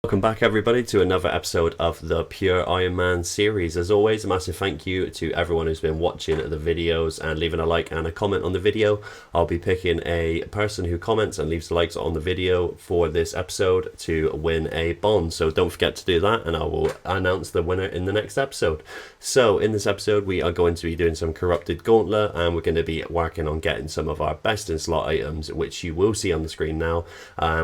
Welcome back everybody to another episode of the Pure Ironman series. As always, a massive thank you to everyone who's been watching the videos and leaving a like and a comment on the video. I'll be picking a person who comments and leaves likes on the video for this episode to win a bond. So don't forget to do that and I will announce the winner in the next episode. So in this episode we are going to be doing some corrupted gauntlet and we're going to be working on getting some of our best in slot items, which you will see on the screen now.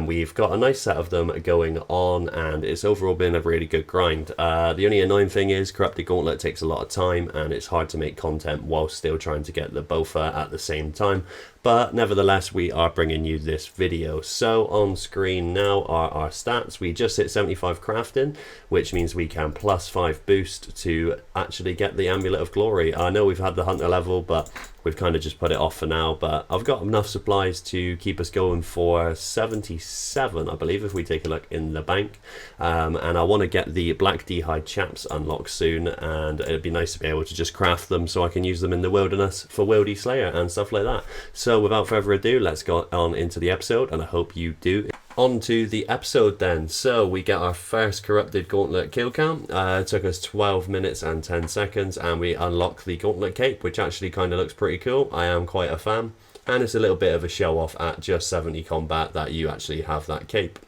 We've got a nice set of them going on and it's overall been a really good grind. The only annoying thing is corrupted gauntlet takes a lot of time and it's hard to make content while still trying to get the BOFA at the same time, but nevertheless we are bringing you this video. So on screen now are our stats. We just hit 75 crafting, which means we can +5 boost to actually get the Amulet of Glory. I know we've had the hunter level, but we've kind of just put it off for now, but I've got enough supplies to keep us going for 77, I believe, if we take a look in the bank. And I want to get the Black D'hide chaps unlocked soon, and it'd be nice to be able to just craft them so I can use them in the wilderness for Wildy Slayer and stuff like that. So without further ado, let's go on into the episode, and I hope you do. On to the episode then. So we get our first corrupted gauntlet kill count. It took us 12 minutes and 10 seconds and we unlock the gauntlet cape, which actually kind of looks pretty cool. I am quite a fan, and it's a little bit of a show off at just 70 combat that you actually have that cape.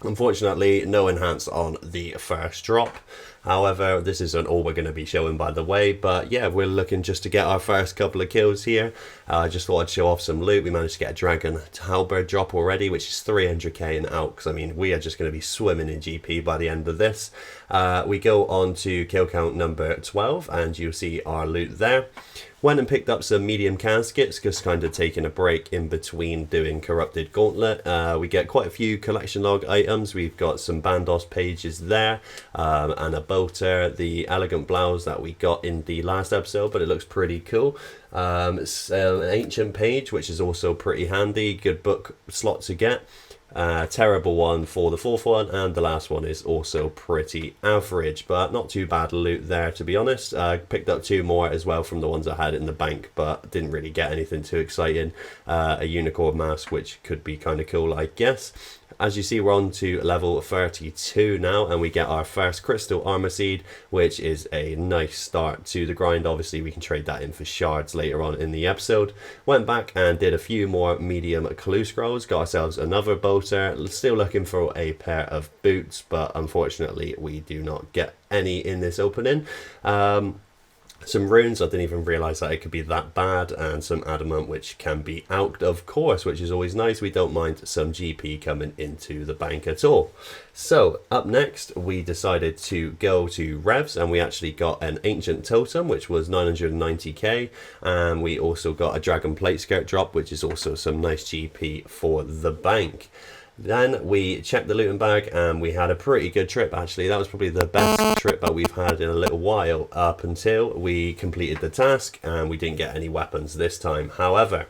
Unfortunately, no enhance on the first drop. However, this isn't all we're going to be showing, by the way, but yeah, we're looking just to get our first couple of kills here. I just thought I'd show off some loot. We managed to get a Dragon Halberd drop already, which is 300k and out, because I mean, we are just going to be swimming in GP by the end of this. We go on to kill count number 12, and you'll see our loot there. Went and picked up some medium caskets, just kind of taking a break in between doing corrupted gauntlet. We get quite a few collection log items. We've got some Bandos pages there, and a boater, the elegant blouse that we got in the last episode, but it looks pretty cool. It's an ancient page, which is also pretty handy. Good book slot to get. Terrible one for the fourth one, and the last one is also pretty average, but not too bad loot there, to be honest. Picked up 2 more as well from the ones I had in the bank, but didn't really get anything too exciting. A unicorn mask, which could be kind of cool, I guess. As you see, we're on to level 32 now, and we get our first crystal armor seed, which is a nice start to the grind. Obviously, we can trade that in for shards later on in the episode. Went back and did a few more medium clue scrolls, got ourselves another boater. Still looking for a pair of boots, but unfortunately, we do not get any in this opening. Some runes, I didn't even realise that it could be that bad, and some adamant, which can be out, of course, which is always nice. We don't mind some GP coming into the bank at all. So up next we decided to go to Revs, and we actually got an ancient totem, which was 990k, and we also got a dragon plate skirt drop, which is also some nice GP for the bank. Then we checked the looting bag and we had a pretty good trip, actually. That was probably the best trip that we've had in a little while, up until we completed the task and we didn't get any weapons this time. However,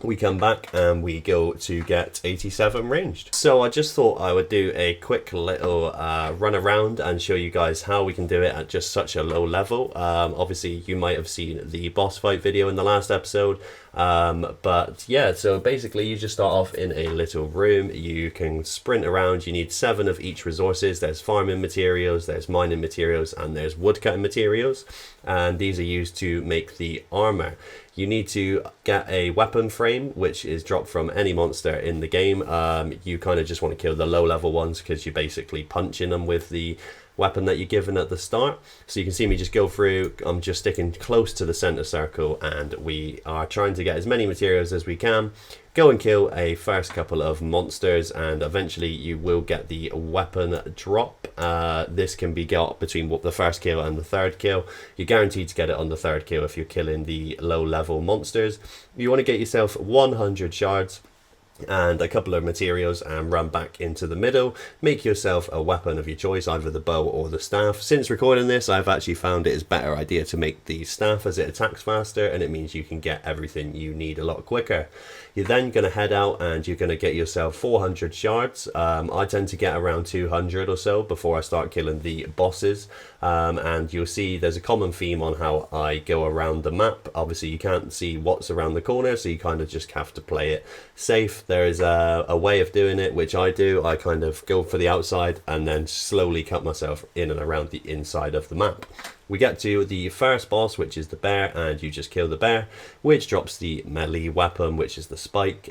we come back and we go to get 87 ranged. So I just thought I would do a quick little run around and show you guys how we can do it at just such a low level. Obviously you might have seen the boss fight video in the last episode, but yeah, so basically you just start off in a little room. You can sprint around. You need 7 of each resources. There's farming materials, there's mining materials, and there's woodcutting materials, and these are used to make the armor. You need to get a weapon frame, which is dropped from any monster in the game. You kind of just want to kill the low level ones because you're basically punching them with the weapon that you're given at the start. So you can see me just go through. I'm just sticking close to the center circle, and we are trying to get as many materials as we can. Go and kill a first couple of monsters, and eventually you will get the weapon drop. This can be got between the first kill and the third kill. You're guaranteed to get it on the third kill if you're killing the low level monsters. You want to get yourself 100 shards and a couple of materials and run back into the middle. Make yourself a weapon of your choice, either the bow or the staff. Since recording this, I've actually found it is a better idea to make the staff, as it attacks faster and it means you can get everything you need a lot quicker. You're then going to head out and you're going to get yourself 400 shards. I tend to get around 200 or so before I start killing the bosses. And you'll see there's a common theme on how I go around the map. Obviously you can't see what's around the corner, so you kind of just have to play it safe. There is a way of doing it, which I do. I kind of go for the outside and then slowly cut myself in and around the inside of the map. We get to the first boss, which is the bear, and you just kill the bear, which drops the melee weapon, which is the spike.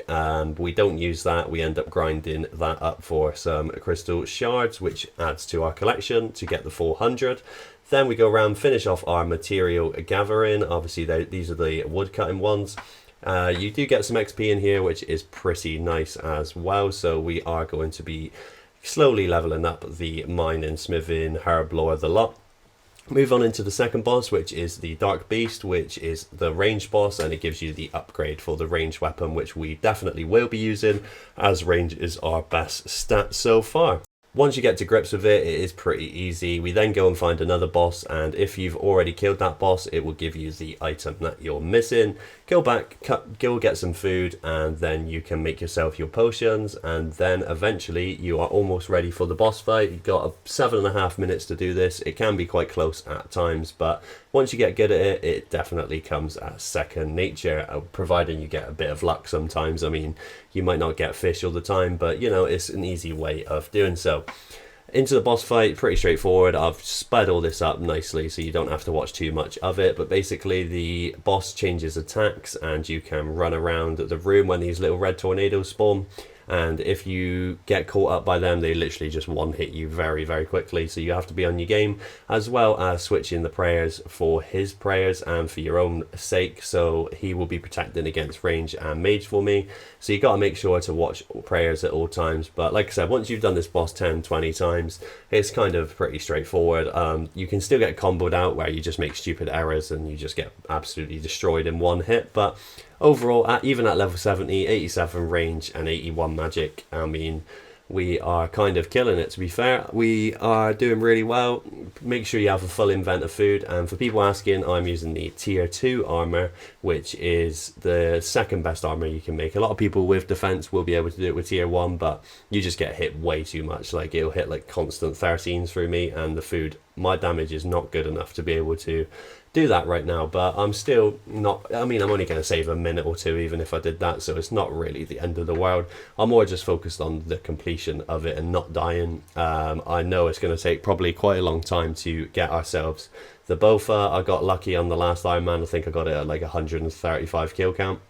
We don't use that. We end up grinding that up for some crystal shards, which adds to our collection to get the 400. Then we go around, finish off our material gathering. Obviously, these are the wood cutting ones. You do get some XP in here, which is pretty nice as well. So we are going to be slowly leveling up the mining, smithing, herb lore, the lot. Move on into the second boss, which is the Dark Beast, which is the range boss, and it gives you the upgrade for the range weapon, which we definitely will be using, as range is our best stat so far. Once you get to grips with it, it is pretty easy. We then go and find another boss, and if you've already killed that boss, it will give you the item that you're missing. Go back, go get some food, and then you can make yourself your potions, and then eventually you are almost ready for the boss fight. You've got 7.5 minutes to do this. It can be quite close at times, but once you get good at it, it definitely comes as second nature, providing you get a bit of luck sometimes. I mean, you might not get fish all the time, but you know, it's an easy way of doing so. Into the boss fight, pretty straightforward. I've sped all this up nicely so you don't have to watch too much of it, but basically the boss changes attacks and you can run around the room when these little red tornadoes spawn. And if you get caught up by them, they literally just one hit you very, very quickly. So you have to be on your game, as well as switching the prayers for his prayers and for your own sake. So he will be protecting against range and mage for me. So you got to make sure to watch prayers at all times. But like I said, once you've done this boss 10, 20 times, it's kind of pretty straightforward. You can still get comboed out where you just make stupid errors and you just get absolutely destroyed in one hit. But overall, even at level 70, 87 range and 81 magic, I mean, we are kind of killing it, to be fair. We are doing really well. Make sure you have a full invent of food. And for people asking, I'm using the tier 2 armor, which is the second best armor you can make. A lot of people with defense will be able to do it with tier 1, but you just get hit way too much. Like, it'll hit like constant 13s through me, and the food, my damage is not good enough to be able to do that right now. But I'm still not, I mean, I'm only going to save a minute or two even if I did that, so it's not really the end of the world. I'm more just focused on the completion of it and not dying. I know it's going to take probably quite a long time to get ourselves the Bofa. I got lucky on the last Ironman. I think I got it at like 135 kill count,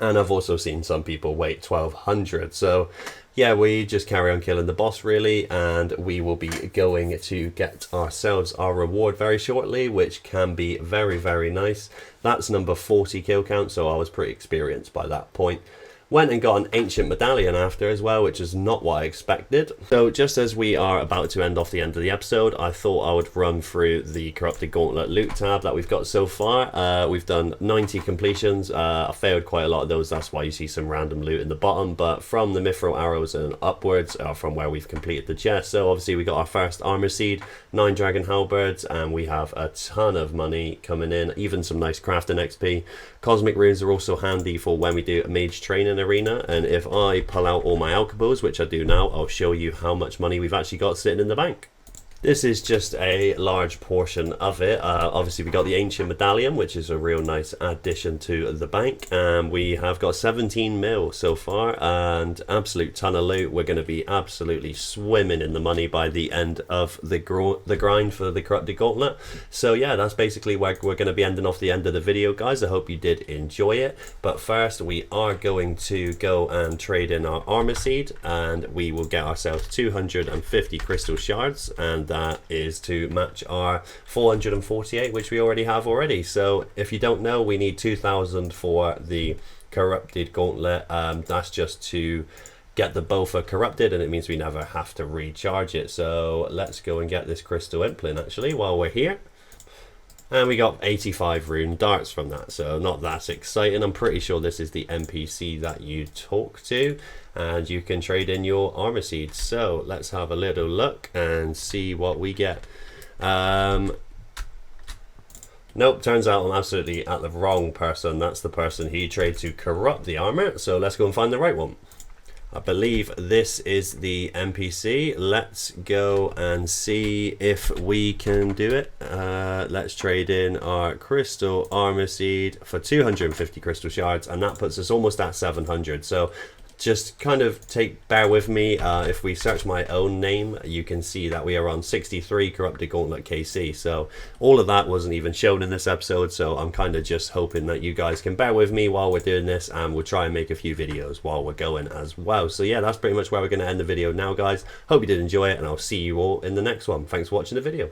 and I've also seen some people wait 1200. So yeah, we just carry on killing the boss really, and we will be going to get ourselves our reward very shortly, which can be very, very nice. That's number 40 kill count, so I was pretty experienced by that point. Went and got an ancient medallion after as well, which is not what I expected. So just as we are about to end off the end of the episode, I thought I would run through the Corrupted Gauntlet loot tab that we've got so far. We've done 90 completions. I failed quite a lot of those, that's why you see some random loot in the bottom, but from the mithril arrows and upwards are from where we've completed the chest. So obviously we got our first armor seed, 9 dragon halberds, and we have a ton of money coming in, even some nice crafting XP. Cosmic runes are also handy for when we do a mage training arena, and if I pull out all my alchebos, which I do now, I'll show you how much money we've actually got sitting in the bank. This is just a large portion of it. Obviously we got the ancient medallion, which is a real nice addition to the bank, and we have got 17 mil so far and absolute ton of loot. We're going to be absolutely swimming in the money by the end of the grind for the Corrupted Gauntlet. So yeah, that's basically where we're going to be ending off the end of the video, guys. I hope you did enjoy it, but first we are going to go and trade in our armor seed, and we will get ourselves 250 crystal shards, and that is to match our 448, which we already have already. So if you don't know, we need 2000 for the Corrupted Gauntlet. That's just to get the Bofa corrupted, and it means we never have to recharge it. So let's go and get this crystal implint actually while we're here. And we got 85 rune darts from that, so not that exciting. I'm pretty sure this is the NPC that you talk to, and you can trade in your armor seeds. So let's have a little look and see what we get. Nope, turns out I'm absolutely at the wrong person. That's the person he traded to corrupt the armor. So let's go and find the right one. I believe this is the NPC. Let's go and see if we can do it. Let's trade in our crystal armor seed for 250 crystal shards, and that puts us almost at 700. So just kind of bear with me. If we search my own name, you can see that we are on 63 Corrupted Gauntlet KC. So all of that wasn't even shown in this episode. So I'm kind of just hoping that you guys can bear with me while we're doing this, and we'll try and make a few videos while we're going as well. So yeah, that's pretty much where we're going to end the video now, guys. Hope you did enjoy it, and I'll see you all in the next one. Thanks for watching the video.